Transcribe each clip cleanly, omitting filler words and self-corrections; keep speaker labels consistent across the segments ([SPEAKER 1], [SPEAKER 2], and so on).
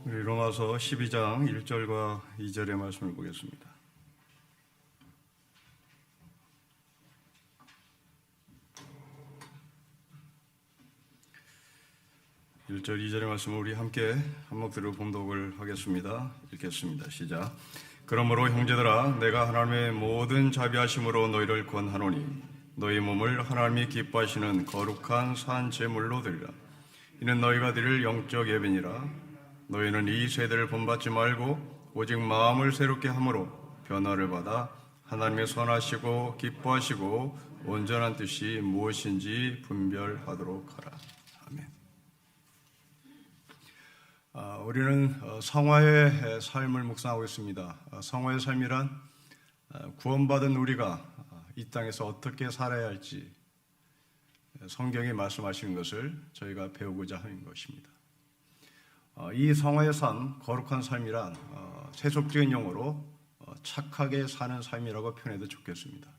[SPEAKER 1] 우리 로마서 12장 1절과 2절의 말씀을 보겠습니다. (1절) 2절의 말씀을 우리 함께 한 목소리로 봉독을 하겠습니다. 읽겠습니다. 시작. 그러므로 형제들아, 내가 하나님의 모든 자비하심으로 너희를 권하노니 너희 몸을 하나님이 기뻐하시는 거룩한 산 제물로 드리라. 이는 너희가 드릴 영적 예배니라. 너희는 이 세대를 본받지 말고 오직 마음을 새롭게 함으로 변화를 받아 하나님의 선하시고 기뻐하시고 온전한 뜻이 무엇인지 분별하도록 하라. 아멘. 우리는 성화의 삶을 묵상하고 있습니다. 성화의 삶이란 구원받은 우리가 이 땅에서 어떻게 살아야 할지 성경이 말씀하시는 것을 저희가 배우고자 하는 것입니다. 이 성화의 삶, 거룩한 삶이란 세속적인 용어로 착하게 사는 삶이라고 표현해도 좋겠습니다.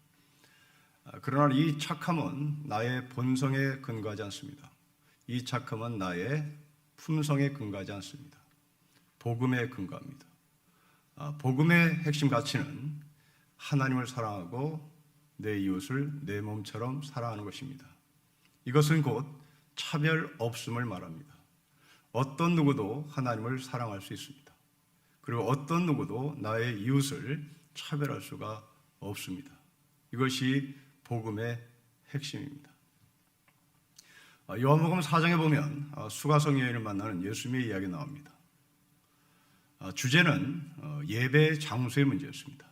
[SPEAKER 1] 그러나 이 착함은 나의 본성에 근거하지 않습니다. 이 착함은 나의 품성에 근거하지 않습니다. 복음에 근거합니다. 복음의 핵심 가치는 하나님을 사랑하고 내 이웃을 내 몸처럼 사랑하는 것입니다. 이것은 곧 차별 없음을 말합니다. 어떤 누구도 하나님을 사랑할 수 있습니다. 그리고 어떤 누구도 나의 이웃을 차별할 수가 없습니다. 이것이 복음의 핵심입니다. 요한복음 4장에 보면 수가성 여인을 만나는 예수님의 이야기가 나옵니다. 주제는 예배 장소의 문제였습니다.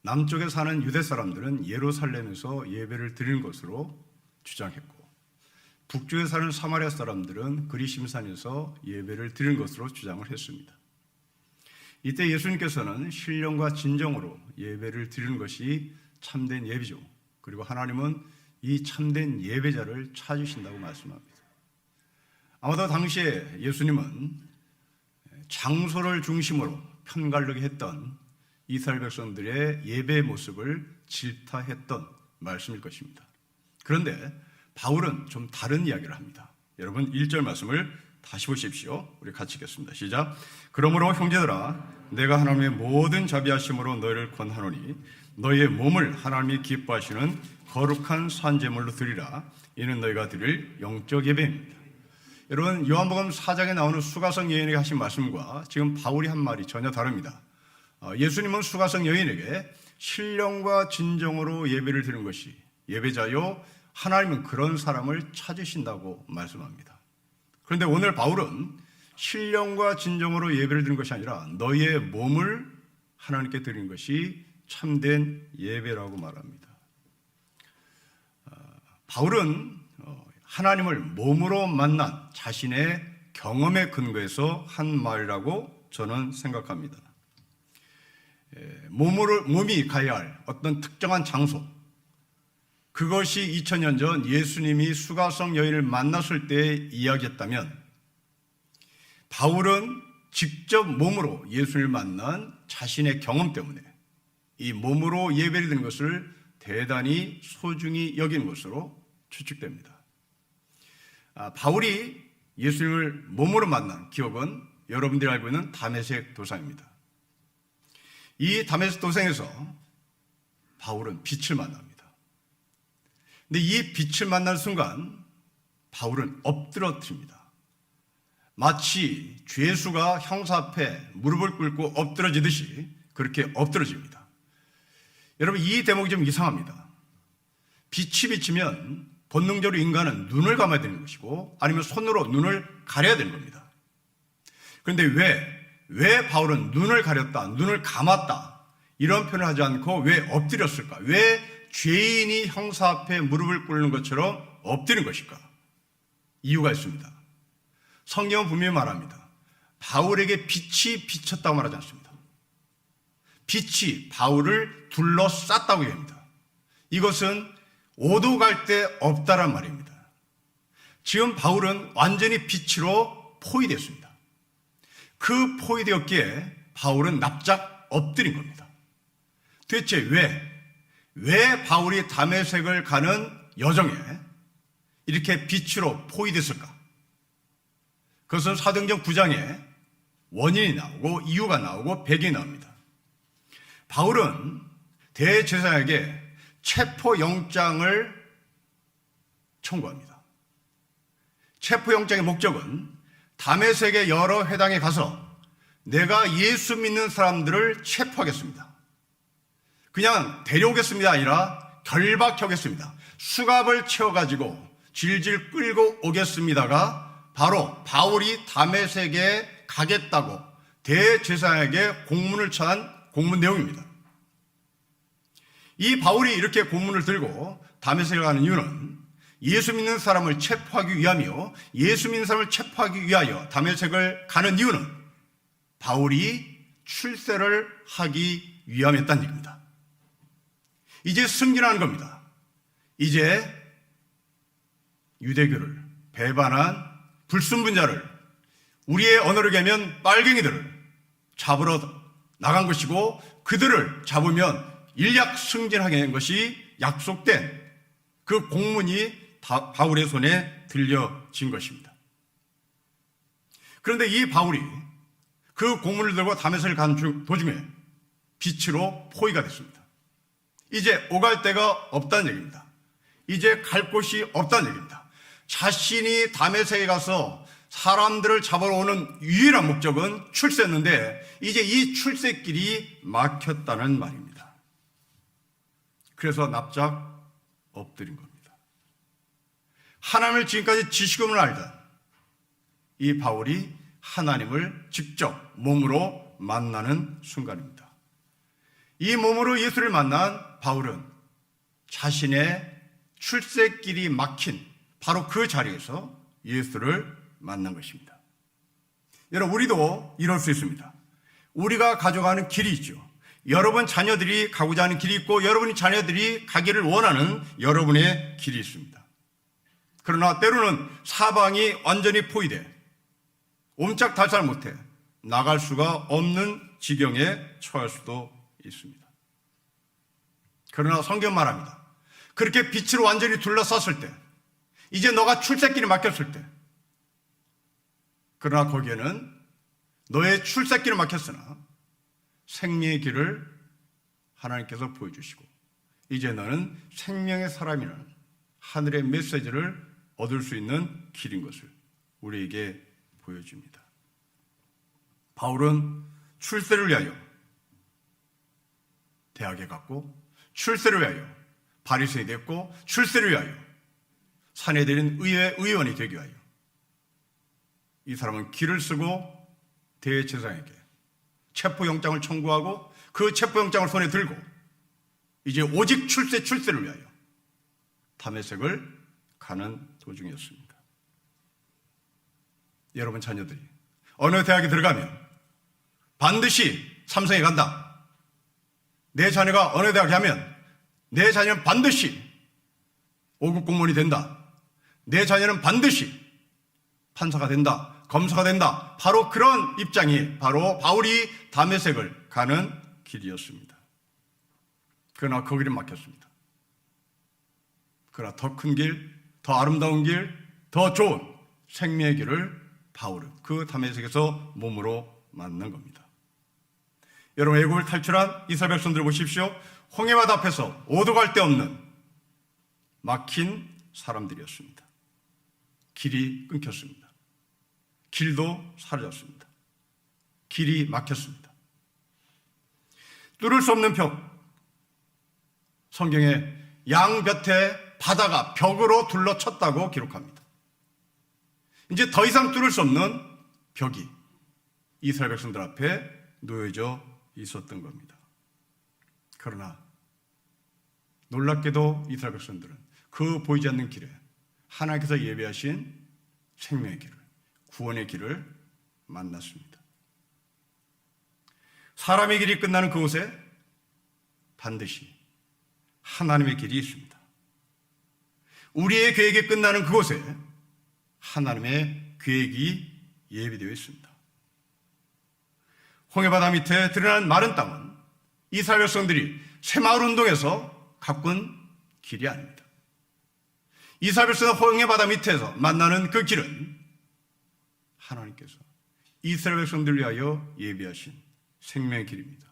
[SPEAKER 1] 남쪽에 사는 유대 사람들은 예루살렘에서 예배를 드리는 것으로 주장했고, 북쪽에 사는 사마리아 사람들은 그리심산에서 예배를 드리는 것으로 주장을 했습니다. 이때 예수님께서는 신령과 진정으로 예배를 드리는 것이 참된 예배죠. 그리고 하나님은 이 참된 예배자를 찾으신다고 말씀합니다. 아마도 당시에 예수님은 장소를 중심으로 편가르게 했던 이스라엘 백성들의 예배 모습을 질타했던 말씀일 것입니다. 그런데 바울은 좀 다른 이야기를 합니다. 여러분 1절 말씀을 다시 보십시오. 우리 같이 읽겠습니다. 시작. 그러므로 형제들아, 내가 하나님의 모든 자비하심으로 너희를 권하노니 너희의 몸을 하나님이 기뻐하시는 거룩한 산제물로 드리라. 이는 너희가 드릴 영적 예배입니다. 여러분, 요한복음 4장에 나오는 수가성 여인에게 하신 말씀과 지금 바울이 한 말이 전혀 다릅니다. 예수님은 수가성 여인에게 신령과 진정으로 예배를 드리는 것이 예배자요, 하나님은 그런 사람을 찾으신다고 말씀합니다. 그런데 오늘 바울은 신령과 진정으로 예배를 드리는 것이 아니라 너희의 몸을 하나님께 드리는 것이 참된 예배라고 말합니다. 바울은 하나님을 몸으로 만난 자신의 경험에 근거해서 한 말이라고 저는 생각합니다. 몸이 가야 할 어떤 특정한 장소, 그것이 2000년 전 예수님이 수가성 여인을 만났을 때 이야기했다면, 바울은 직접 몸으로 예수님을 만난 자신의 경험 때문에 이 몸으로 예배를 드리는 것을 대단히 소중히 여기는 것으로 추측됩니다. 바울이 예수님을 몸으로 만난 기억은 여러분들이 알고 있는 다메섹 도상입니다. 이 다메섹 도상에서 바울은 빛을 만납니다. 근데 이 빛을 만난 순간 바울은 엎드러뜨립니다. 마치 죄수가 형사 앞에 무릎을 꿇고 엎드러지듯이 그렇게 엎드러집니다. 여러분, 이 대목이 좀 이상합니다. 빛이 비치면 본능적으로 인간은 눈을 감아야 되는 것이고 아니면 손으로 눈을 가려야 되는 겁니다. 그런데 왜 바울은 눈을 가렸다, 눈을 감았다 이런 표현을 하지 않고 왜 엎드렸을까? 왜 죄인이 형사 앞에 무릎을 꿇는 것처럼 엎드린 것일까? 이유가 있습니다. 성경은 분명히 말합니다. 바울에게 빛이 비쳤다고 말하지 않습니다. 빛이 바울을 둘러쌌다고 얘기합니다. 이것은 오도 갈 데 없다란 말입니다. 지금 바울은 완전히 빛으로 포위됐습니다. 그 포위되었기에 바울은 납작 엎드린 겁니다. 도대체 왜 바울이 다메섹을 가는 여정에 이렇게 빛으로 포위됐을까? 그것은 사도행전 9장에 원인이 나오고 이유가 나오고 배경이 나옵니다. 바울은 대제사장에게 체포영장을 청구합니다. 체포영장의 목적은 다메섹의 여러 회당에 가서 내가 예수 믿는 사람들을 체포하겠습니다. 그냥 데려오겠습니다 아니라 결박하겠습니다. 수갑을 채워가지고 질질 끌고 오겠습니다가 바로 바울이 다메섹에 가겠다고 대제사장에게 공문을 처한 공문 내용입니다. 이 바울이 이렇게 공문을 들고 다메섹에 가는 이유는 예수 믿는 사람을 체포하기 위함이요, 예수 믿는 사람을 체포하기 위하여 다메섹을 가는 이유는 바울이 출세를 하기 위함이었다는 얘기입니다. 이제 승진하는 겁니다. 이제 유대교를 배반한 불순분자를, 우리의 언어로 얘기하면 빨갱이들을 잡으러 나간 것이고, 그들을 잡으면 일약 승진하게 된 것이 약속된 그 공문이 바울의 손에 들려진 것입니다. 그런데 이 바울이 그 공문을 들고 다메섹을 가는 도중에 빛으로 포위가 됐습니다. 이제 오갈 데가 없다는 얘기입니다. 이제 갈 곳이 없다는 얘기입니다. 자신이 다메섹에 가서 사람들을 잡아러 오는 유일한 목적은 출세였는데 이제 이 출세길이 막혔다는 말입니다. 그래서 납작 엎드린 겁니다. 하나님을 지금까지 지식으로 알던 이 바울이 하나님을 직접 몸으로 만나는 순간입니다. 이 몸으로 예수를 만난 바울은 자신의 출세길이 막힌 바로 그 자리에서 예수를 만난 것입니다. 여러분, 우리도 이럴 수 있습니다. 우리가 가져가는 길이 있죠. 여러분 자녀들이 가고자 하는 길이 있고, 여러분이 자녀들이 가기를 원하는 여러분의 길이 있습니다. 그러나 때로는 사방이 완전히 포위돼 옴짝달싹 못해 나갈 수가 없는 지경에 처할 수도 있습니다. 그러나 성경 말합니다. 그렇게 빛으로 완전히 둘러쌌을 때, 이제 너가 출세길이 막혔을 때, 그러나 거기에는 너의 출세길이 막혔으나 생명의 길을 하나님께서 보여주시고, 이제 너는 생명의 사람이라는 하늘의 메시지를 얻을 수 있는 길인 것을 우리에게 보여줍니다. 바울은 출세를 위하여 대학에 갔고, 출세를 위하여 바리새인이 됐고, 출세를 위하여 산헤드린 의회 의원이 되기 위하여 이 사람은 길을 쓰고 대제사장에게 체포영장을 청구하고, 그 체포영장을 손에 들고 이제 오직 출세를 위하여 다메섹을 가는 도중이었습니다. 여러분 자녀들이 어느 대학에 들어가면 반드시 삼성에 간다. 내 자녀가 어느 대학에 가면 내 자녀는 반드시 5급 공무원이 된다. 내 자녀는 반드시 판사가 된다. 검사가 된다. 바로 그런 입장이 바로 바울이 다메섹을 가는 길이었습니다. 그러나 그 길은 막혔습니다. 그러나 더 큰 길, 더 아름다운 길, 더 좋은 생명의 길을 바울은 그 다메섹에서 몸으로 만난 겁니다. 여러분, 애굽을 탈출한 이스라엘 백성들 보십시오. 홍해바다 앞에서 오도 갈 데 없는 막힌 사람들이었습니다. 길이 끊겼습니다. 길도 사라졌습니다. 길이 막혔습니다. 뚫을 수 없는 벽, 성경에 양볕에 바다가 벽으로 둘러쳤다고 기록합니다. 이제 더 이상 뚫을 수 없는 벽이 이스라엘 백성들 앞에 놓여져 있었던 겁니다. 그러나 놀랍게도 이스라엘 백성들은 그 보이지 않는 길에 하나님께서 예비하신 생명의 길을, 구원의 길을 만났습니다. 사람의 길이 끝나는 그곳에 반드시 하나님의 길이 있습니다. 우리의 계획이 끝나는 그곳에 하나님의 계획이 예비되어 있습니다. 홍해바다 밑에 드러난 마른 땅은 이스라엘 백성들이 새마을 운동에서 가꾼 길이 아닙니다. 이스라엘 백성은 홍해바다 밑에서 만나는 그 길은 하나님께서 이스라엘 백성들 위하여 예비하신 생명의 길입니다.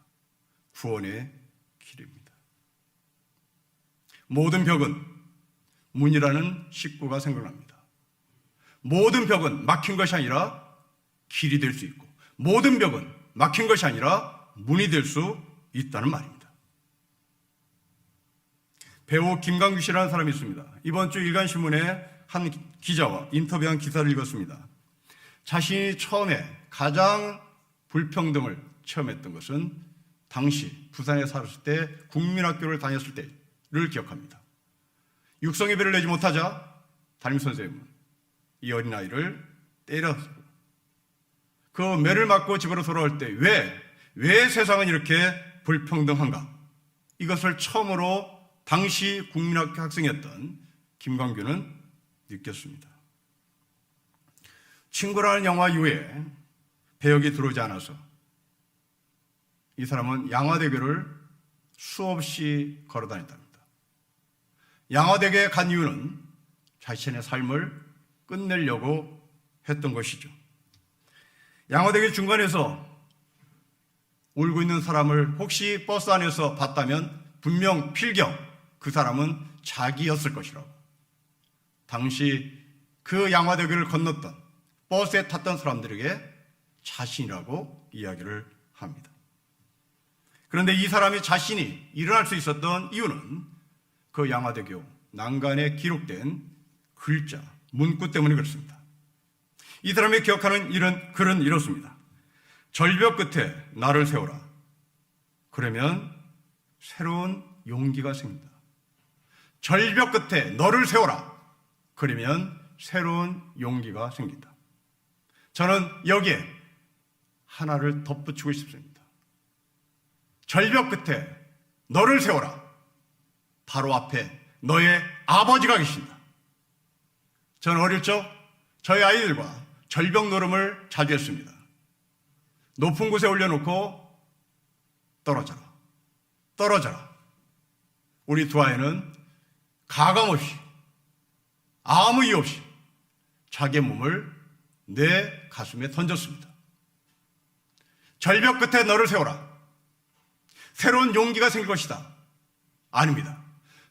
[SPEAKER 1] 구원의 길입니다. 모든 벽은 문이라는 식구가 생각납니다. 모든 벽은 막힌 것이 아니라 길이 될 수 있고, 모든 벽은 막힌 것이 아니라 문이 될 수 있다는 말입니다. 배우 김강규 씨라는 사람이 있습니다. 이번 주 일간신문에 한 기자와 인터뷰한 기사를 읽었습니다. 자신이 처음에 가장 불평등을 체험했던 것은 당시 부산에 살았을 때 국민학교를 다녔을 때를 기억합니다. 육성예배를 내지 못하자 담임선생님은 이 어린아이를 때렸어요. 그 매를 맞고 집으로 돌아올 때 왜 세상은 이렇게 불평등한가? 이것을 처음으로 당시 국민학교 학생이었던 김광규는 느꼈습니다. 친구라는 영화 이후에 배역이 들어오지 않아서 이 사람은 양화대교를 수없이 걸어다녔답니다. 양화대교에 간 이유는 자신의 삶을 끝내려고 했던 것이죠. 양화대교 중간에서 울고 있는 사람을 혹시 버스 안에서 봤다면 분명 필경 그 사람은 자기였을 것이라고. 당시 그 양화대교를 건넜던 버스에 탔던 사람들에게 자신이라고 이야기를 합니다. 그런데 이 사람이 자신이 일어날 수 있었던 이유는 그 양화대교 난간에 기록된 글자, 문구 때문에 그렇습니다. 이 사람이 기억하는 글은 이렇습니다. 절벽 끝에 나를 세워라. 그러면 새로운 용기가 생긴다. 절벽 끝에 너를 세워라. 그러면 새로운 용기가 생긴다. 저는 여기에 하나를 덧붙이고 싶습니다. 절벽 끝에 너를 세워라. 바로 앞에 너의 아버지가 계신다. 저는 어릴 적 저희 아이들과 절벽 노름을 자주 했습니다. 높은 곳에 올려놓고 떨어져라. 떨어져라. 우리 두 아이는 가감없이 아무 이유 없이 자기의 몸을 내 가슴에 던졌습니다. 절벽 끝에 너를 세워라. 새로운 용기가 생길 것이다. 아닙니다.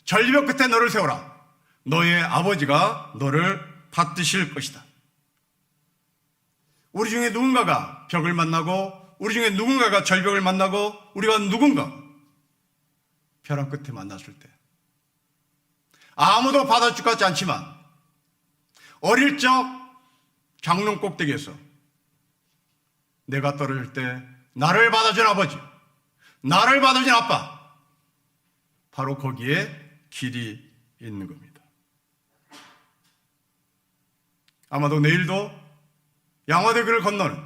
[SPEAKER 1] 절벽 끝에 너를 세워라. 너의 아버지가 너를 받드실 것이다. 우리 중에 누군가가 벽을 만나고, 우리 중에 누군가가 절벽을 만나고, 우리가 누군가 벼랑 끝에 만났을 때 아무도 받아줄 것 같지 않지만 어릴 적 장롱 꼭대기에서 내가 떨어질 때 나를 받아준 아버지, 나를 받아준 아빠, 바로 거기에 길이 있는 겁니다. 아마도 내일도 양화대교를 건너는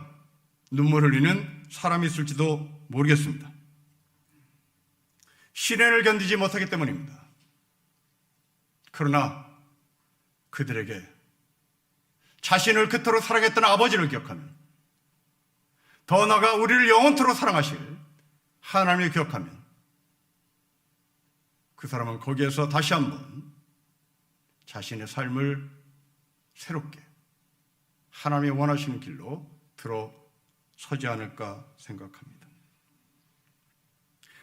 [SPEAKER 1] 눈물 흘리는 사람이 있을지도 모르겠습니다. 시련을 견디지 못하기 때문입니다. 그러나 그들에게 자신을 그토록 사랑했던 아버지를 기억하면, 더 나아가 우리를 영원토록 사랑하실 하나님을 기억하면 그 사람은 거기에서 다시 한번 자신의 삶을 새롭게 하나님이 원하시는 길로 들어서지 않을까 생각합니다.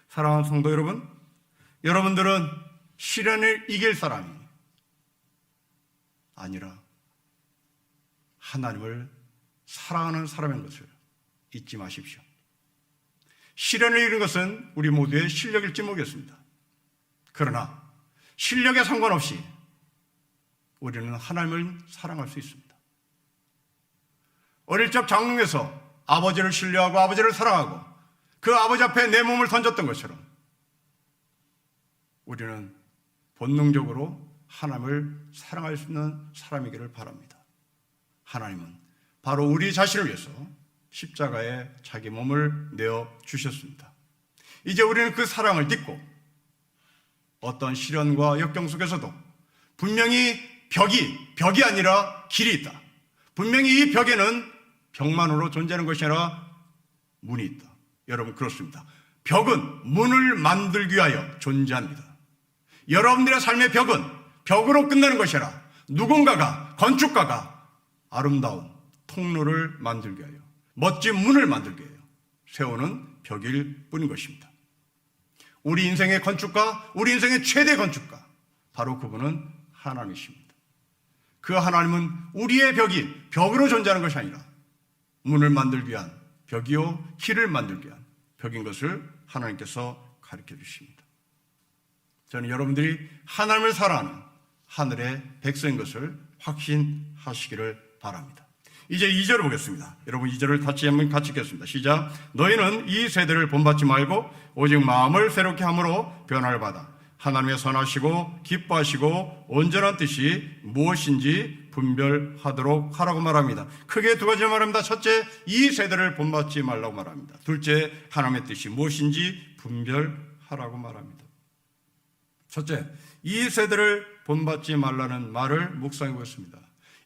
[SPEAKER 1] 사랑하는 성도 여러분, 여러분들은 시련을 이길 사람이 아니라 하나님을 사랑하는 사람인 것을 잊지 마십시오. 시련을 이기는 것은 우리 모두의 실력일지 모르겠습니다. 그러나 실력에 상관없이 우리는 하나님을 사랑할 수 있습니다. 어릴 적 장롱에서 아버지를 신뢰하고 아버지를 사랑하고 그 아버지 앞에 내 몸을 던졌던 것처럼 우리는 본능적으로 하나님을 사랑할 수 있는 사람이기를 바랍니다. 하나님은 바로 우리 자신을 위해서 십자가에 자기 몸을 내어 주셨습니다. 이제 우리는 그 사랑을 딛고 어떤 시련과 역경 속에서도 분명히 벽이 아니라 길이 있다. 분명히 이 벽에는 벽만으로 존재하는 것이 아니라 문이 있다. 여러분, 그렇습니다. 벽은 문을 만들기 위하여 존재합니다. 여러분들의 삶의 벽은 벽으로 끝나는 것이 아니라 누군가가, 건축가가 아름다운 통로를 만들게 하여 멋진 문을 만들게 해요. 세우는 벽일 뿐인 것입니다. 우리 인생의 건축가, 우리 인생의 최대 건축가, 바로 그분은 하나님이십니다. 그 하나님은 우리의 벽이 벽으로 존재하는 것이 아니라 문을 만들기 위한 벽이요 길을 만들기 위한 벽인 것을 하나님께서 가르쳐 주십니다. 저는 여러분들이 하나님을 사랑하는 하늘의 백성인 것을 확신하시기를 바랍니다. 이제 2절을 보겠습니다. 여러분 2절을 다시 한번 같이 읽겠습니다. 시작. 너희는 이 세대를 본받지 말고 오직 마음을 새롭게 함으로 변화를 받아 하나님의 선하시고 기뻐하시고 온전한 뜻이 무엇인지 분별하도록 하라고 말합니다. 크게 두 가지 말합니다. 첫째, 이 세대를 본받지 말라고 말합니다. 둘째, 하나님의 뜻이 무엇인지 분별하라고 말합니다. 첫째, 이 세대를 본받지 말라는 말을 묵상해 보겠습니다.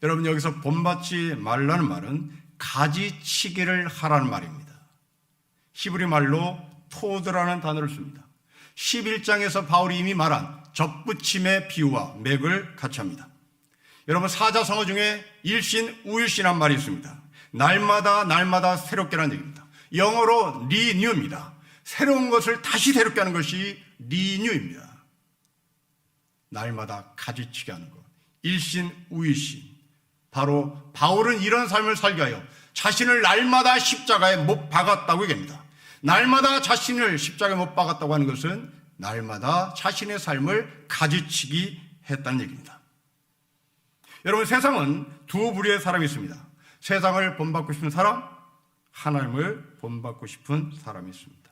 [SPEAKER 1] 여러분 여기서 본받지 말라는 말은 가지치기를 하라는 말입니다. 히브리 말로 토드라는 단어를 씁니다. 11장에서 바울이 이미 말한 접붙임의 비유와 맥을 같이 합니다. 여러분 사자성어 중에 일신, 우일신한 말이 있습니다. 날마다 새롭게라는 얘기입니다. 영어로 리뉴입니다. 새로운 것을 다시 새롭게 하는 것이 리뉴입니다. 날마다 가지치기 하는 것. 일신, 우일신. 바로 바울은 이런 삶을 살게 하여 자신을 날마다 십자가에 못 박았다고 얘기합니다. 날마다 자신을 십자가에 못 박았다고 하는 것은 날마다 자신의 삶을 가지치기 했다는 얘기입니다. 여러분 세상은 두 부류의 사람이 있습니다. 세상을 본받고 싶은 사람, 하나님을 본받고 싶은 사람이 있습니다.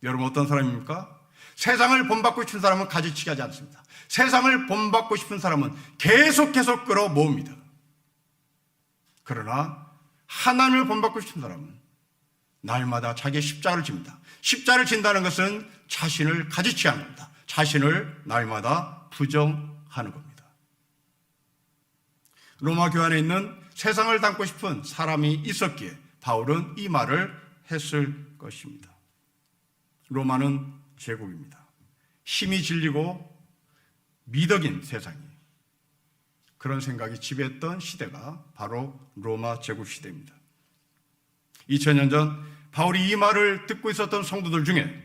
[SPEAKER 1] 여러분 어떤 사람입니까? 세상을 본받고 싶은 사람은 가지치기 하지 않습니다. 세상을 본받고 싶은 사람은 계속 끌어모읍니다. 그러나 하나님을 본받고 싶은 사람은 날마다 자기의 십자가를 집니다. 십자가를 진다는 것은 자신을 가지치기 하는 겁니다. 자신을 날마다 부정하는 겁니다. 로마 교회 안에 있는 세상을 닮고 싶은 사람이 있었기에 바울은 이 말을 했을 것입니다. 로마는 제국입니다. 힘이 질리고 미덕인 세상이, 그런 생각이 지배했던 시대가 바로 로마 제국 시대입니다. 2000년 전 바울이 이 말을 듣고 있었던 성도들 중에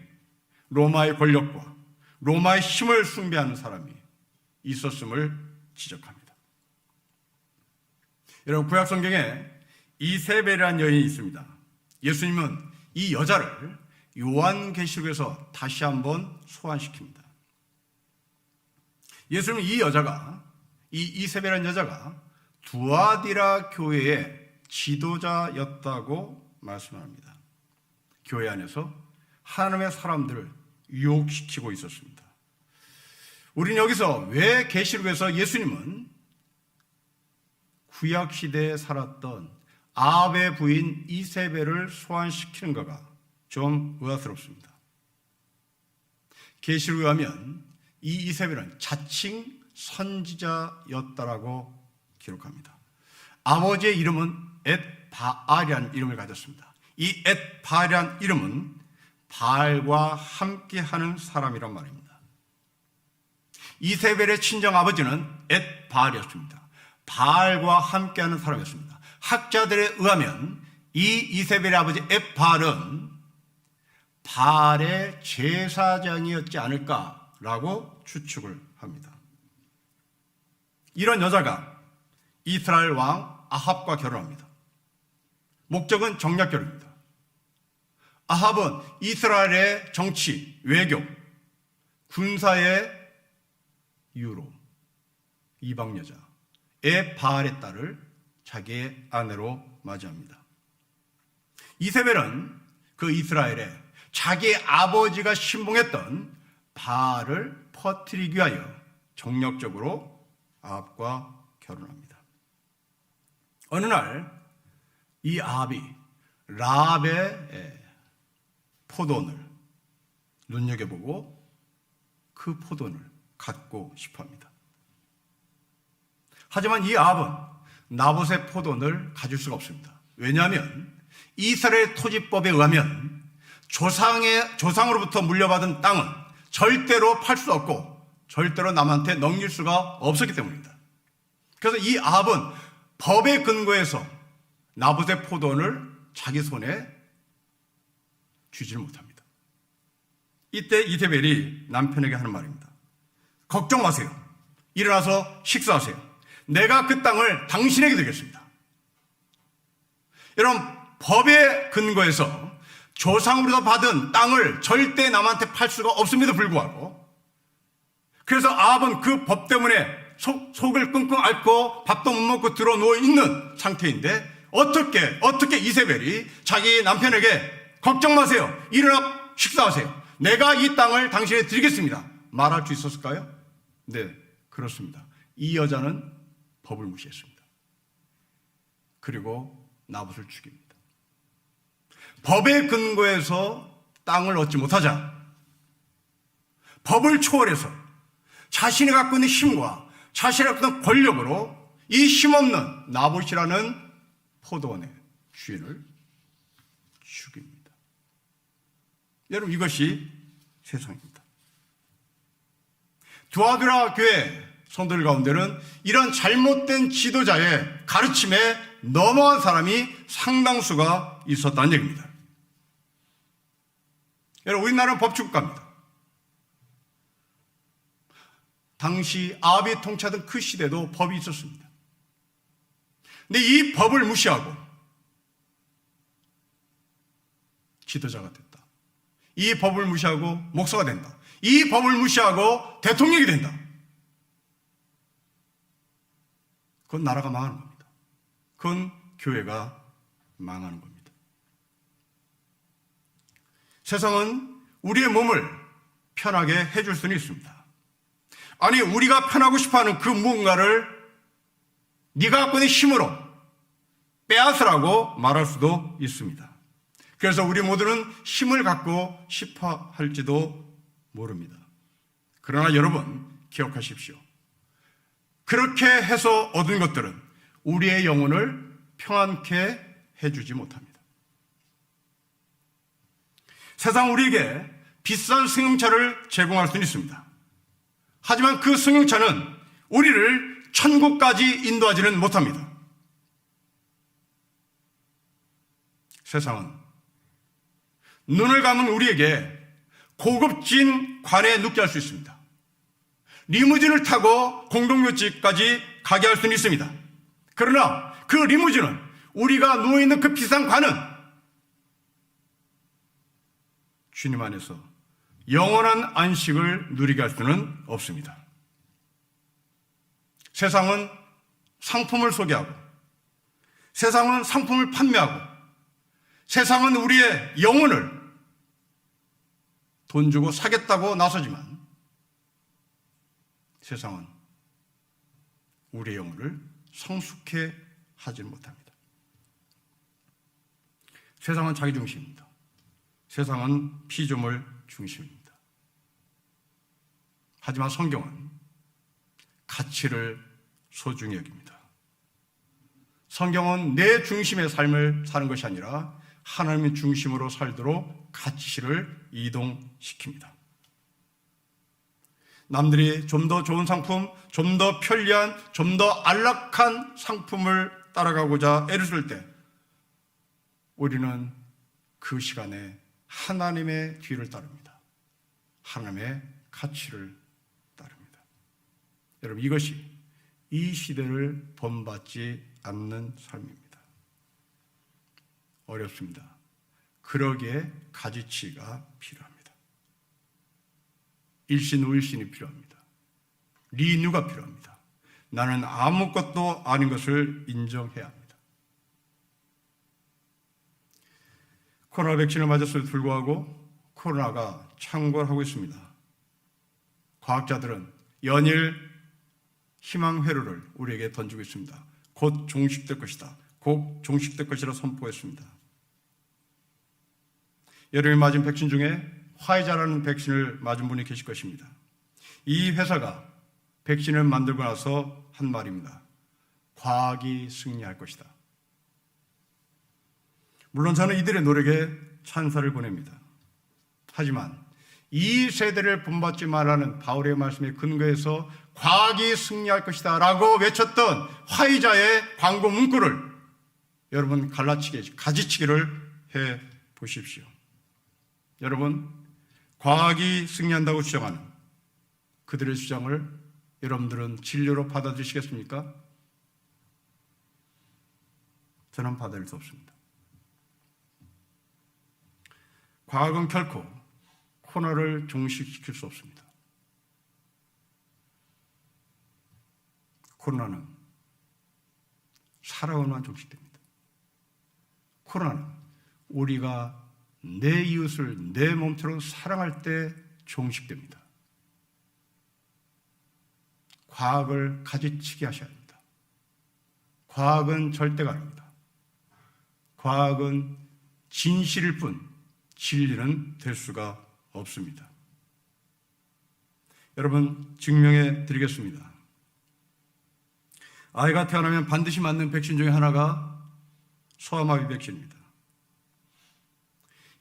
[SPEAKER 1] 로마의 권력과 로마의 힘을 숭배하는 사람이 있었음을 지적합니다. 여러분 구약 성경에 이세벨이라는 여인이 있습니다. 예수님은 이 여자를 요한계시록에서 다시 한번 소환시킵니다. 예수님은 이 여자가, 이 이세벨이라는 여자가 두아디라 교회의 지도자였다고 말씀합니다. 교회 안에서 하나님의 사람들을 유혹시키고 있었습니다. 우리는 여기서 왜 계시록에서 예수님은 구약시대에 살았던 아합의 부인 이세벨을 소환시키는가가 좀 의아스럽습니다. 계시록에 하면 이 이세벨은 자칭 선지자였다라고 기록합니다. 아버지의 이름은 엣바알이라는 이름을 가졌습니다. 이 엣바알이라는 이름은 바알과 함께하는 사람이란 말입니다. 이세벨의 친정 아버지는 엣바알이었습니다. 바알과 함께하는 사람이었습니다. 학자들에 의하면 이 이세벨의 아버지 엣바알은 바알의 제사장이었지 않을까라고 추측을 합니다. 이런 여자가 이스라엘 왕 아합과 결혼합니다. 목적은 정략 결혼입니다. 아합은 이스라엘의 정치, 외교, 군사의 이유로 이방 여자 엣바알의 딸을 자기의 아내로 맞이합니다. 이세벨은 그 이스라엘에 자기의 아버지가 신봉했던 바알을 퍼뜨리기 위하여 정략적으로 아합과 결혼합니다. 어느 날 이 아합이 라합의 포도원을 눈여겨보고 그 포도원을 갖고 싶어합니다. 하지만 이 아합은 나봇의 포도원을 가질 수가 없습니다. 왜냐하면 이스라엘 토지법에 의하면 조상으로부터 물려받은 땅은 절대로 팔 수 없고 절대로 남한테 넘길 수가 없었기 때문입니다. 그래서 이 아합은 법에 근거해서 나봇의 포도원을 자기 손에 쥐지를 못합니다. 이때 이세벨이 남편에게 하는 말입니다. 걱정 마세요. 일어나서 식사하세요. 내가 그 땅을 당신에게 드리겠습니다. 여러분, 법에 근거해서 조상으로부터 받은 땅을 절대 남한테 팔 수가 없음에도 불구하고, 그래서 아합은 그 법 때문에 속을 끙끙 앓고 밥도 못 먹고 들어 누워 있는 상태인데, 어떻게 이세벨이 자기 남편에게 걱정 마세요. 일어나 식사하세요. 내가 이 땅을 당신에게 드리겠습니다. 말할 수 있었을까요? 네, 그렇습니다. 이 여자는 법을 무시했습니다. 그리고 나봇을 죽입니다. 법에 근거해서 땅을 얻지 못하자 법을 초월해서 자신이 갖고 있는 힘과 자신이 갖고 있는 권력으로 이 힘없는 나봇이라는 포도원의 주인을 죽입니다. 여러분, 이것이 세상입니다. 두아드라 교회 성도들 가운데는 이런 잘못된 지도자의 가르침에 넘어간 사람이 상당수가 있었다는 얘기입니다. 여러분, 우리나라는 법치국가입니다. 당시 아합이 통치하던 그 시대도 법이 있었습니다. 근데 이 법을 무시하고 지도자가 됐다. 이 법을 무시하고 목사가 된다. 이 법을 무시하고 대통령이 된다. 그건 나라가 망하는 겁니다. 그건 교회가 망하는 겁니다. 세상은 우리의 몸을 편하게 해줄 수는 있습니다. 아니, 우리가 편하고 싶어하는 그 무언가를 네가 갖고 있는 힘으로 빼앗으라고 말할 수도 있습니다. 그래서 우리 모두는 힘을 갖고 싶어 할지도 모릅니다. 그러나 여러분, 기억하십시오. 그렇게 해서 얻은 것들은 우리의 영혼을 평안케 해주지 못합니다. 세상 우리에게 비싼 승용차를 제공할 수는 있습니다. 하지만 그 승용차는 우리를 천국까지 인도하지는 못합니다. 세상은 눈을 감은 우리에게 고급진 관에 눕게 할 수 있습니다. 리무진을 타고 공동묘지까지 가게 할 수는 있습니다. 그러나 그 리무진은 우리가 누워있는 그 비싼 관은 주님 안에서 영원한 안식을 누리게 할 수는 없습니다. 세상은 상품을 소개하고, 세상은 상품을 판매하고, 세상은 우리의 영혼을 돈 주고 사겠다고 나서지만 세상은 우리의 영혼을 성숙해 하지 못합니다. 세상은 자기 중심입니다. 세상은 피조물 중심입니다. 하지만 성경은 가치를 소중히 여깁니다. 성경은 내 중심의 삶을 사는 것이 아니라 하나님의 중심으로 살도록 가치를 이동시킵니다. 남들이 좀 더 좋은 상품, 좀 더 편리한, 좀 더 안락한 상품을 따라가고자 애를 쓸 때 우리는 그 시간에 하나님의 뒤를 따릅니다. 하나님의 가치를 따릅니다. 여러분, 이것이 이 시대를 본받지 않는 삶입니다. 어렵습니다. 그러기에 가지치가 필요합니다. 일신우일신이 필요합니다. 리뉴가 필요합니다. 나는 아무것도 아닌 것을 인정해야 합니다. 코로나 백신을 맞았음에도 불구하고 코로나가 창궐하고 있습니다. 과학자들은 연일 희망 회로를 우리에게 던지고 있습니다. 곧 종식될 것이다. 곧 종식될 것이라 선포했습니다. 여름에 맞은 백신 중에 화이자라는 백신을 맞은 분이 계실 것입니다. 이 회사가 백신을 만들고 나서 한 말입니다. 과학이 승리할 것이다. 물론 저는 이들의 노력에 찬사를 보냅니다. 하지만 이 세대를 본받지 말라는 바울의 말씀에 근거해서 과학이 승리할 것이다 라고 외쳤던 화이자의 광고 문구를 여러분 가지치기를 해 보십시오. 여러분, 과학이 승리한다고 주장하는 그들의 주장을 여러분들은 진료로 받아들이시겠습니까? 저는 받아들일 수 없습니다. 과학은 결코 코로나를 종식시킬 수 없습니다. 코로나는 사랑으로만 종식됩니다. 코로나는 우리가 내 이웃을 내 몸처럼 사랑할 때 종식됩니다. 과학을 가지치기 하셔야 합니다. 과학은 절대가 아닙니다. 과학은 진실일 뿐 진리는 될 수가 없습니다. 여러분, 증명해 드리겠습니다. 아이가 태어나면 반드시 맞는 백신 중에 하나가 소아마비 백신입니다.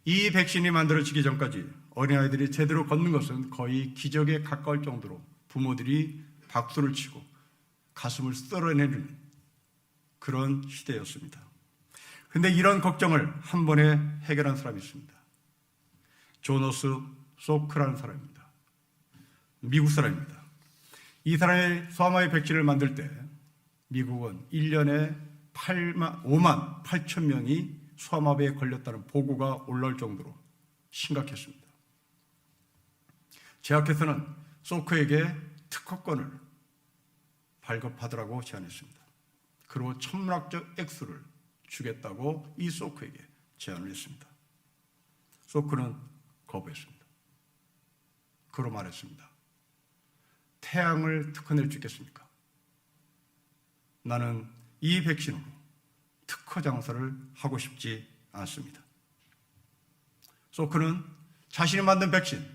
[SPEAKER 1] 이 백신이 만들어지기 전까지 어린아이들이 제대로 걷는 것은 거의 기적에 가까울 정도로 부모들이 박수를 치고 가슴을 썰어내는 그런 시대였습니다. 그런데 이런 걱정을 한 번에 해결한 사람이 있습니다. 조너스 소크라는 사람입니다. 미국 사람입니다. 이 사람의 소아마비 백신을 만들 때 미국은 1년에 5만 8천 명이 소아마비에 걸렸다는 보고가 올라올 정도로 심각했습니다. 제약회사는 소크에게 특허권을 발급하더라고 제안했습니다. 그리고 천문학적 액수를 주겠다고 이 소크에게 제안을 했습니다. 소크는 거부했습니다. 그로 말했습니다. 태양을 특허낼 수 있겠습니까? 나는 이 백신으로 특허 장사를 하고 싶지 않습니다. 소크는 자신이 만든 백신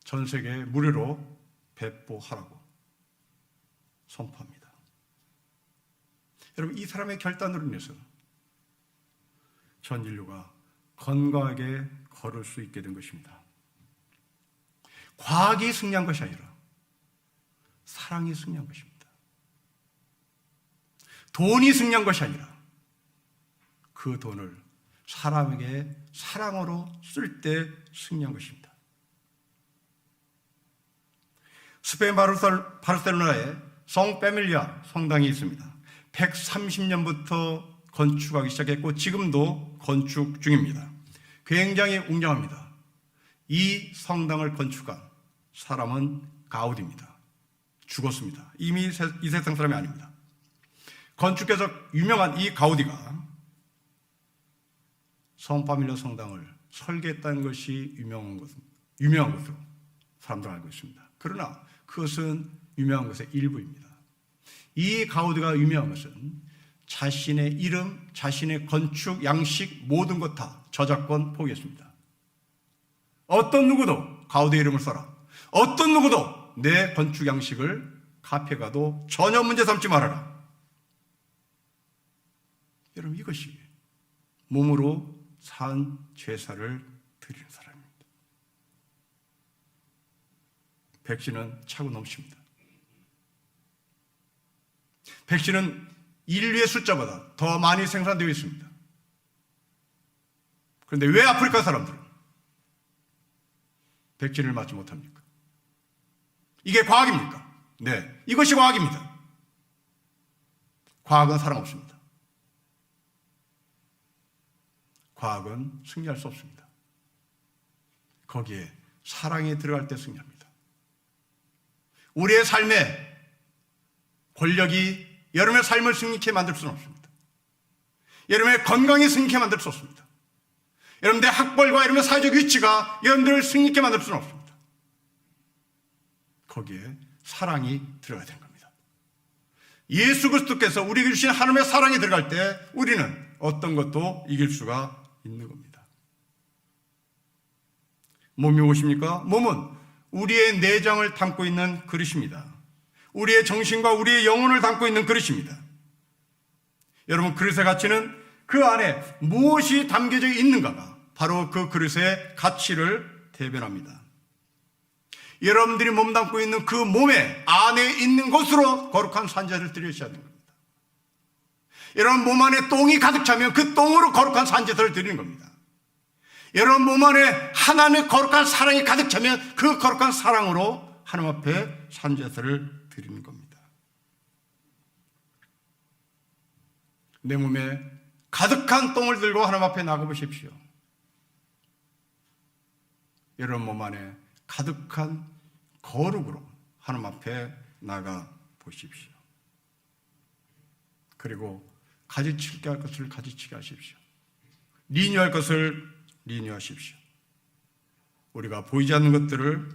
[SPEAKER 1] 전 세계에 무료로 배포하라고 선포합니다. 여러분, 이 사람의 결단으로 인해서 전 인류가 건강하게 걸을 수 있게 된 것입니다. 과학이 승리한 것이 아니라 사랑이 승리한 것입니다. 돈이 승리한 것이 아니라 그 돈을 사람에게 사랑으로 쓸 때 승리한 것입니다. 스페인 바르셀로나에 성 페밀리아 성당이 있습니다. 130년부터 건축하기 시작했고 지금도 건축 중입니다. 굉장히 웅장합니다. 이 성당을 건축한 사람은 가우디입니다. 죽었습니다. 이미 이 세상 사람이 아닙니다. 건축에서 유명한 이 가우디가 성 파밀리아 성당을 설계했다는 것이 유명한 것으로 사람들은 알고 있습니다. 그러나 그것은 유명한 것의 일부입니다. 이 가우디가 유명한 것은 자신의 이름, 자신의 건축 양식 모든 것 다 저작권 포기했습니다. 어떤 누구도 가우디 이름을 써라. 어떤 누구도 내 건축 양식을 카페가도 전혀 문제 삼지 말아라. 여러분, 이것이 몸으로 산 제사를 드리는 사람입니다. 백신은 차고 넘칩니다. 백신은 인류의 숫자보다 더 많이 생산되어 있습니다. 그런데 왜 아프리카 사람들은 백신을 맞지 못합니까? 이게 과학입니까? 네, 이것이 과학입니다. 과학은 사랑 없습니다. 과학은 승리할 수 없습니다. 거기에 사랑이 들어갈 때 승리합니다. 우리의 삶에 권력이 여러분의 삶을 승리케 만들 수는 없습니다. 여러분의 건강이 승리케 만들 수 없습니다. 여러분의 학벌과 여러분의 사회적 위치가 여러분들을 승리케 만들 수는 없습니다. 거기에 사랑이 들어가야 되는 겁니다. 예수 그리스도께서 우리에게 주신 하나님의 사랑이 들어갈 때 우리는 어떤 것도 이길 수가 있는 겁니다. 몸이 무엇입니까? 몸은 우리의 내장을 담고 있는 그릇입니다. 우리의 정신과 우리의 영혼을 담고 있는 그릇입니다. 여러분, 그릇의 가치는 그 안에 무엇이 담겨져 있는가가 바로 그 그릇의 가치를 대변합니다. 여러분들이 몸담고 있는 그 몸에 안에 있는 곳으로 거룩한 산제를 드리셔야 되는 겁니다. 여러분 몸 안에 똥이 가득 차면 그 똥으로 거룩한 산제를 드리는 겁니다. 여러분 몸 안에 하나님의 거룩한 사랑이 가득 차면 그 거룩한 사랑으로 하나님 앞에 산제를 드리는 겁니다. 내 몸에 가득한 똥을 들고 하나님 앞에 나가보십시오. 여러분 몸 안에 가득한 거룩으로 하나님 앞에 나가보십시오. 그리고 가지치게 할 것을 가지치게 하십시오. 리뉴할 것을 리뉴하십시오. 우리가 보이지 않는 것들을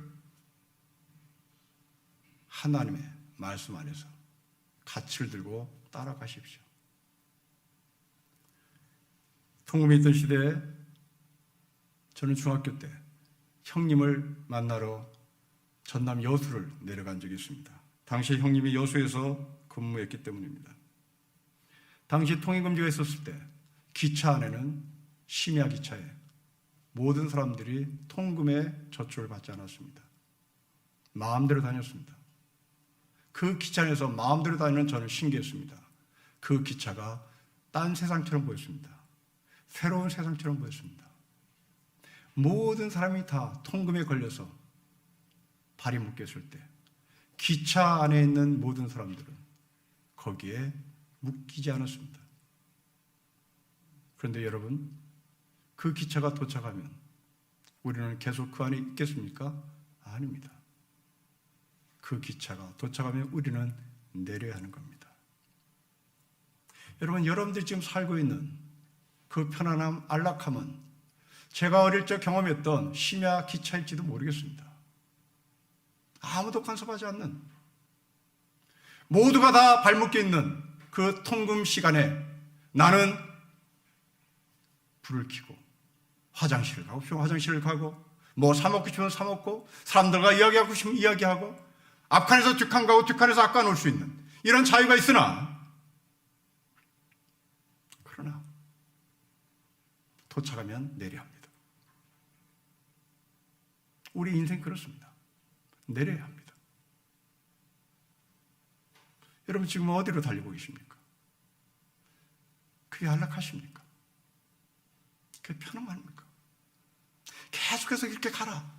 [SPEAKER 1] 하나님의 말씀 안에서 가치를 들고 따라가십시오. 통금에 있던 시대에 저는 중학교 때 형님을 만나러 전남 여수를 내려간 적이 있습니다. 당시 형님이 여수에서 근무했기 때문입니다. 당시 통행금지가 있었을 때 기차 안에는 심야 기차에 모든 사람들이 통금에 저축을 받지 않았습니다. 마음대로 다녔습니다. 그 기차 안에서 마음대로 다니는 저는 신기했습니다. 그 기차가 딴 세상처럼 보였습니다. 새로운 세상처럼 보였습니다. 모든 사람이 다 통금에 걸려서 발이 묶였을 때 기차 안에 있는 모든 사람들은 거기에 묶이지 않았습니다. 그런데 여러분, 그 기차가 도착하면 우리는 계속 그 안에 있겠습니까? 아닙니다. 그 기차가 도착하면 우리는 내려야 하는 겁니다. 여러분, 여러분들이 지금 살고 있는 그 편안함, 안락함은 제가 어릴 적 경험했던 심야 기차일지도 모르겠습니다. 아무도 간섭하지 않는, 모두가 다 발목에 있는 그 통금 시간에 나는 불을 켜고 화장실을 가고 싶으면 화장실을 가고 뭐 사 먹고 싶으면 사 먹고 사람들과 이야기하고 싶으면 이야기하고 앞칸에서 뒷칸 가고 뒷칸에서 앞칸 올 수 있는 이런 자유가 있으나, 그러나 도착하면 내려야 합니다. 우리 인생 그렇습니다. 내려야 합니다. 여러분 지금 어디로 달리고 계십니까? 그게 안락하십니까? 그게 편안합니까? 계속해서 이렇게 가라.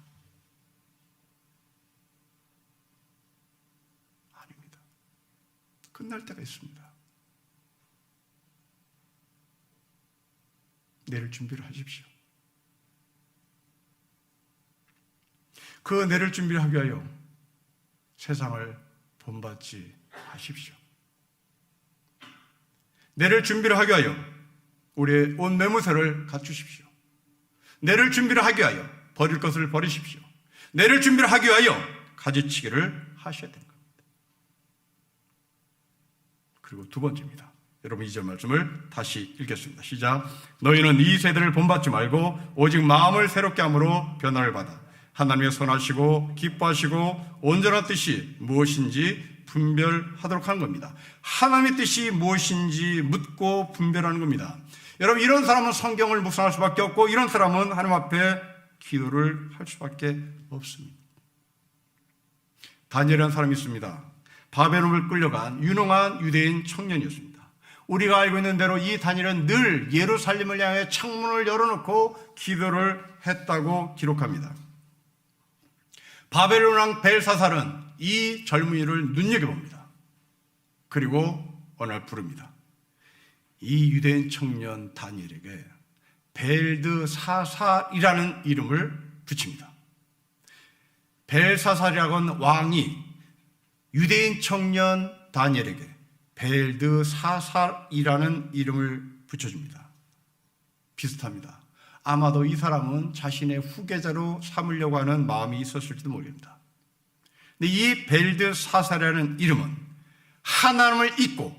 [SPEAKER 1] 아닙니다. 끝날 때가 있습니다. 내릴 준비를 하십시오. 그 내릴 준비를 하기 위하여 세상을 본받지 하십시오. 내릴 준비를 하기 위하여 우리의 온 매무새를 갖추십시오. 내릴 준비를 하기 위하여 버릴 것을 버리십시오. 내릴 준비를 하기 위하여 가지치기를 하셔야 되는 겁니다. 그리고 두 번째입니다. 여러분 2절 말씀을 다시 읽겠습니다. 시작. 너희는 이 세대를 본받지 말고 오직 마음을 새롭게 함으로 변화를 받아 하나님의 선하시고 기뻐하시고 온전한 뜻이 무엇인지 분별하도록 하는 겁니다. 하나님의 뜻이 무엇인지 묻고 분별하는 겁니다. 여러분 이런 사람은 성경을 묵상할 수밖에 없고 이런 사람은 하나님 앞에 기도를 할 수밖에 없습니다. 다니엘이라는 사람이 있습니다. 바벨론을 끌려간 유능한 유대인 청년이었습니다. 우리가 알고 있는 대로 이 다니엘은 늘 예루살렘을 향해 창문을 열어놓고 기도를 했다고 기록합니다. 바벨론 왕 벨사살은 이 젊은이를 눈여겨봅니다. 그리고 어느 날 부릅니다. 이 유대인 청년 다니엘에게 벨드사살이라는 이름을 붙입니다. 벨사살이라고 하는 왕이 유대인 청년 다니엘에게 벨드사살이라는 이름을 붙여줍니다. 비슷합니다. 아마도 이 사람은 자신의 후계자로 삼으려고 하는 마음이 있었을지도 모릅니다. 근데 이 벨드사살이라는 이름은 하나님을 잊고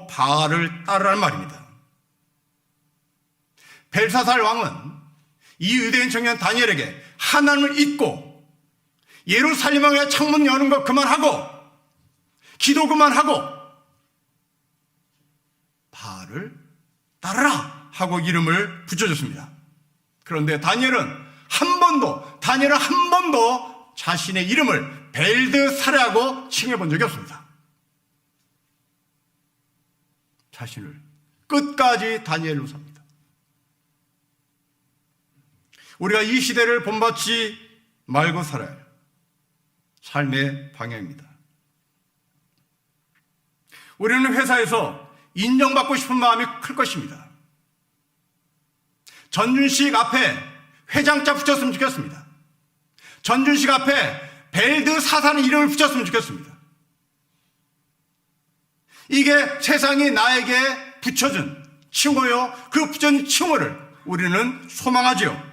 [SPEAKER 1] 바알을 따르라는 말입니다. 벨사살 왕은 이 유대인 청년 다니엘에게 하나님을 잊고 예루살렘에 창문 여는 거 그만하고 기도 그만하고 바알을 따르라 하고 이름을 붙여줬습니다. 그런데 다니엘은 한 번도 자신의 이름을 벨드사랴라고 칭해본 적이 없습니다. 자신을 끝까지 다니엘로 삽니다. 우리가 이 시대를 본받지 말고 살아야 해요. 삶의 방향입니다. 우리는 회사에서 인정받고 싶은 마음이 클 것입니다. 전준식 앞에 회장자 붙였으면 좋겠습니다. 전준식 앞에 벨드사사는 이름을 붙였으면 좋겠습니다. 이게 세상이 나에게 붙여준 칭호요. 그 붙여준 칭호를 우리는 소망하지요.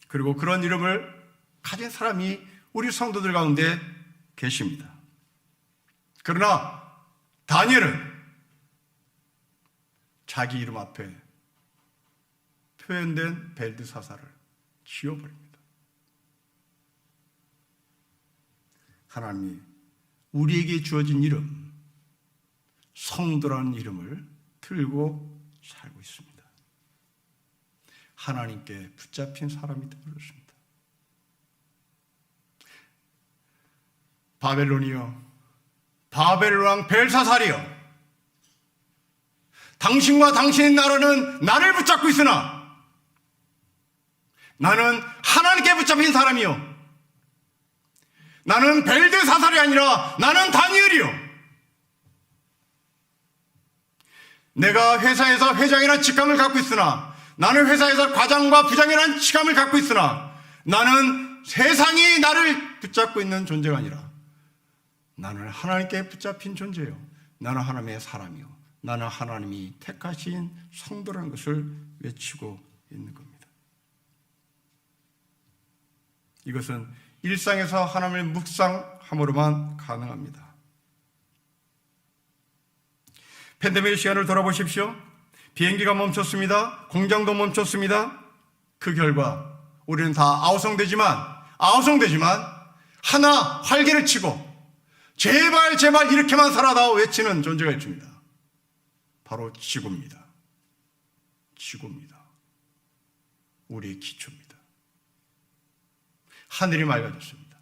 [SPEAKER 1] 그리고 그런 이름을 가진 사람이 우리 성도들 가운데 계십니다. 그러나 다니엘은 자기 이름 앞에 표현된 벨드사사를 지워버립니다. 하나님이 우리에게 주어진 이름, 성도라는 이름을 들고 살고 있습니다. 하나님께 붙잡힌 사람이 되어버렸습니다. 바벨론이여, 바벨 왕 벨사살이여, 당신과 당신의 나라는 나를 붙잡고 있으나 나는 하나님께 붙잡힌 사람이요, 나는 벨드사살이 아니라 나는 다니엘이요. 내가 회사에서 회장이라는 직함을 갖고 있으나, 나는 회사에서 과장과 부장이라는 직함을 갖고 있으나 나는 세상이 나를 붙잡고 있는 존재가 아니라 나는 하나님께 붙잡힌 존재요, 나는 하나님의 사람이요, 나는 하나님이 택하신 성도라는 것을 외치고 있는 겁니다. 이것은 일상에서 하나님을 묵상함으로만 가능합니다. 팬데믹의 시간을 돌아보십시오. 비행기가 멈췄습니다. 공장도 멈췄습니다. 그 결과 우리는 다 아우성되지만 하나 활개를 치고 제발 제발 이렇게만 살아다오 외치는 존재가 있습니다. 바로 지구입니다. 지구입니다. 우리의 기초입니다. 하늘이 맑아졌습니다.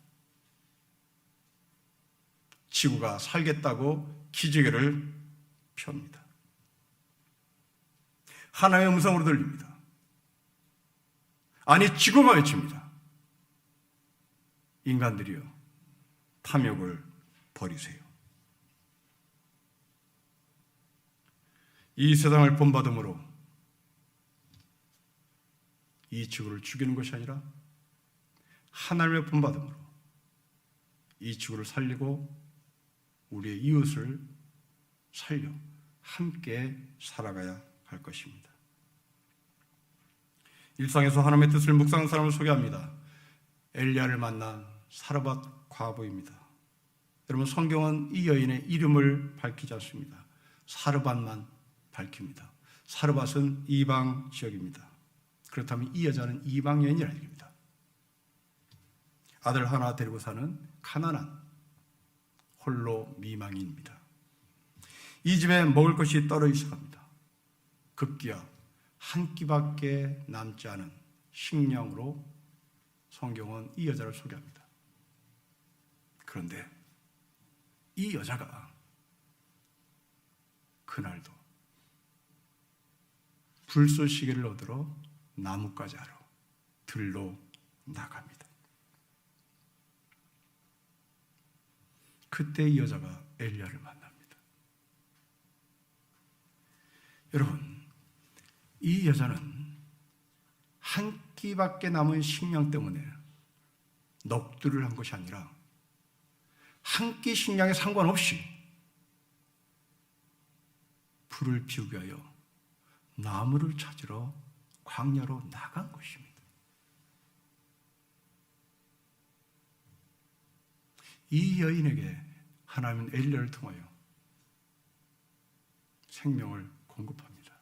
[SPEAKER 1] 지구가 살겠다고 기지개를 펴니다. 하나님의 음성으로 들립니다. 아니, 지구가 외칩니다. 인간들이여, 탐욕을 버리세요. 이 세상을 본받음으로 이 지구를 죽이는 것이 아니라 하나님의 본받음으로 이 지구를 살리고 우리의 이웃을 살려 함께 살아가야 할 것입니다. 일상에서 하나님의 뜻을 묵상하는 사람을 소개합니다. 엘리야를 만난 사르밧 과부입니다. 여러분, 성경은 이 여인의 이름을 밝히지 않습니다. 사르밧만 밝힙니다. 사르밧은 이방 지역입니다. 그렇다면 이 여자는 이방 여인이라는 얘기입니다. 아들 하나 데리고 사는 가난한 홀로 미망인입니다. 이 집에 먹을 것이 떨어지기 시작합니다. 급기야 한 끼밖에 남지 않은 식량으로 성경은 이 여자를 소개합니다. 그런데 이 여자가 그날도 불쏘시개를 얻으러 나뭇가지 하러 들로 나갑니다. 그때 이 여자가 엘리야를 만납니다. 여러분, 이 여자는 한 끼밖에 남은 식량 때문에 넋두리를 한 것이 아니라 한 끼 식량에 상관없이 불을 피우기 위하여 나무를 찾으러 광야로 나간 것입니다. 이 여인에게 하나님은 엘리야를 통하여 생명을 공급합니다.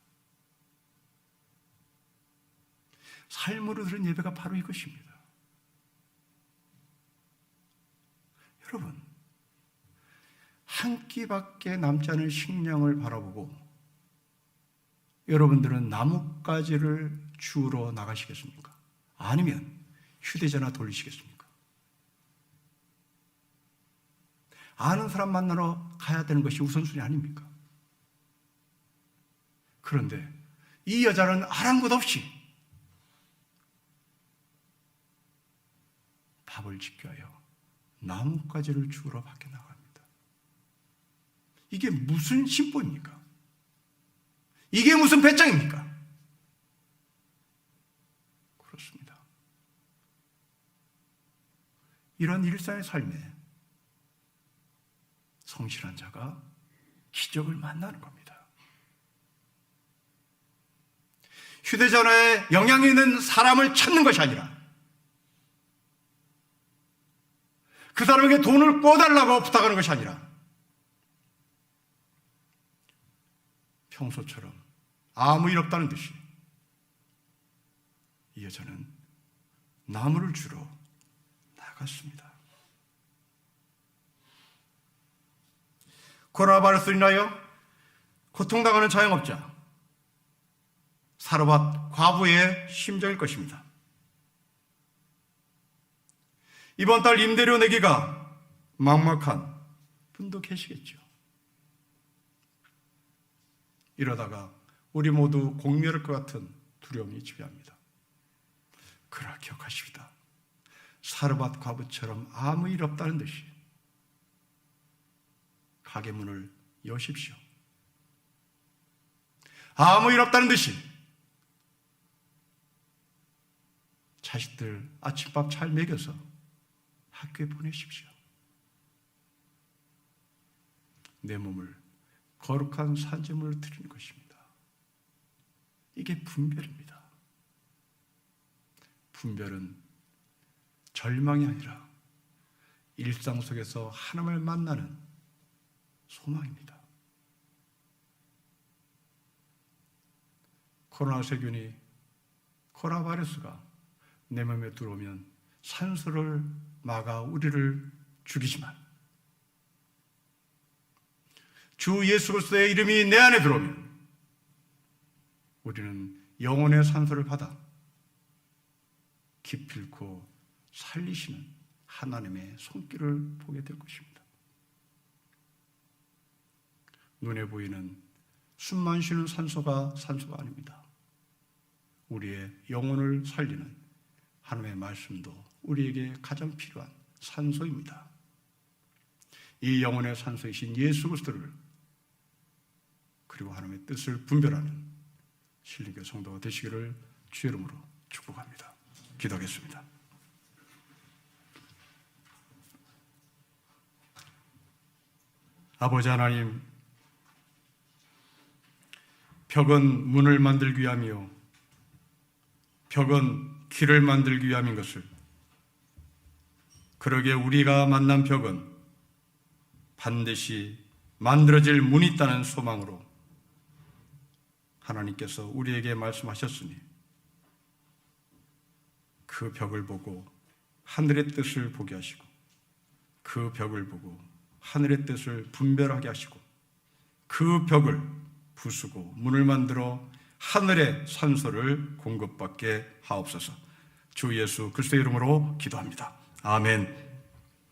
[SPEAKER 1] 삶으로 들은 예배가 바로 이것입니다. 여러분, 한 끼밖에 남지 않은 식량을 바라보고 여러분들은 나뭇가지를 주우러 나가시겠습니까? 아니면 휴대전화 돌리시겠습니까? 아는 사람 만나러 가야 되는 것이 우선순위 아닙니까? 그런데 이 여자는 아랑곳 없이 밥을 지켜요. 나뭇가지를 주우러 밖에 나갑니다. 이게 무슨 신보입니까? 이게 무슨 배짱입니까? 그렇습니다. 이런 일상의 삶에 성실한 자가 기적을 만나는 겁니다. 휴대전화에 영향이 있는 사람을 찾는 것이 아니라 그 사람에게 돈을 꿔달라고 부탁하는 것이 아니라 평소처럼 아무 일 없다는 듯이 이 여자는 나무를 주러 나갔습니다. 코로나 바이러스로 인하여 고통당하는 자영업자, 사르밧 과부의 심정일 것입니다. 이번 달 임대료 내기가 막막한 분도 계시겠죠. 이러다가 우리 모두 공멸할 것 같은 두려움이 지배합니다. 그러나 기억하십시다. 사르밧 과부처럼 아무 일 없다는 듯이 가게 문을 여십시오. 아무 일 없다는 듯이 자식들 아침밥 잘 먹여서 학교에 보내십시오. 내 몸을 거룩한 산제물로 드리는 것입니다. 이게 분별입니다. 분별은 절망이 아니라 일상 속에서 하나님을 만나는 소망입니다. 코로나 세균이, 코로나 바이러스가 내 몸에 들어오면 산소를 막아 우리를 죽이지만 주 예수 그리스도의 이름이 내 안에 들어오면 우리는 영혼의 산소를 받아 기필코 살리시는 하나님의 손길을 보게 될 것입니다. 눈에 보이는 숨만 쉬는 산소가 아닙니다. 우리의 영혼을 살리는 하나님의 말씀도 우리에게 가장 필요한 산소입니다. 이 영혼의 산소이신 예수 그리스도를 그리고 하나님의 뜻을 분별하는 신림교회 성도가 되시기를 주의 이름으로 축복합니다. 기도하겠습니다. 아버지 하나님, 벽은 문을 만들기 위함이요 벽은 길을 만들기 위함인 것을, 그러기에 우리가 만난 벽은 반드시 만들어질 문이 있다는 소망으로 하나님께서 우리에게 말씀하셨으니 그 벽을 보고 하늘의 뜻을 보게 하시고 그 벽을 보고 하늘의 뜻을 분별하게 하시고 그 벽을 부수고 문을 만들어 하늘의 산소를 공급받게 하옵소서. 주 예수 그리스도의 이름으로 기도합니다. 아멘.